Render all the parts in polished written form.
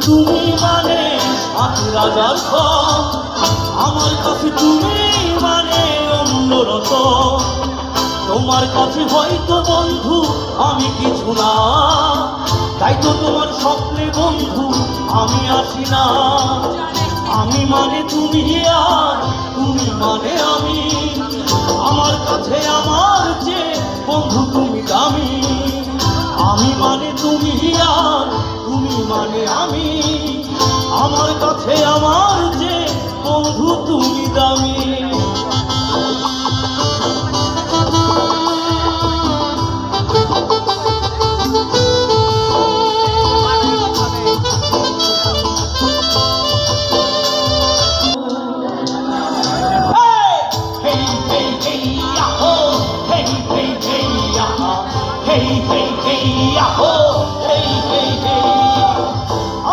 তুমি মানে আছি রাজার ঘর, আমার কাছে তুমি মানে অন্যরত। তোমার কাছে হয়তো বন্ধু আমি কিছু না, তাই তো তোমার স্বপ্নে বন্ধু আমি আসি না। আমি মানে তুমি আর তুমি মানে আমি, আমার কাছে আমার যে বন্ধু তুমি দামি। আমি মানে তুমি আর তুমি মানে আমি, আমার কাছে আমার যে বন্ধু তুমি দামি।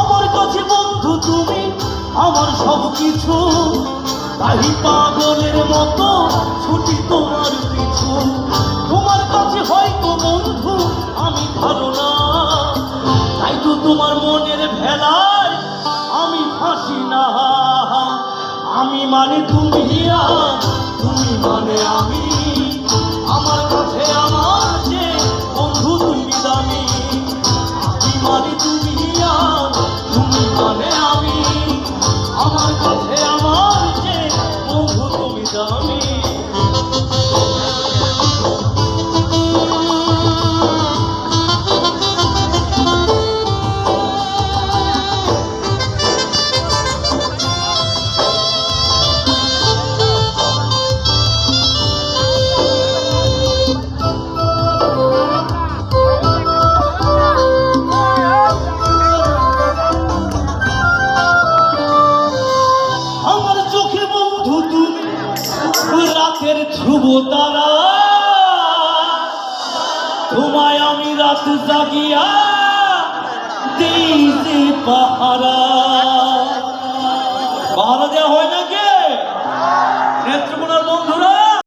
আমার কাছে বন্ধু তুমি আমার সব কিছু, তাই পাগলের মতো ছুটি তোমার পিছু। তোমার কাছে হয়তো বন্ধু আমি ভালো না, তাই তো তোমার মনের ভেলায় আমি ফাঁসি না। আমি মানে তুমি আর তুমি মানে আমি, আমার কাছে আমার যে বন্ধু তুমি দামি। আমি মানে তুমি আর তুমি মানে আমি, আমার কাছে আমার যে বন্ধু তুমি দামি। রাতের ধ্রুব তারা, তোমায় আমি রাত জাগিয়া দিতে পাহারা। পাহারা দেওয়া হয় না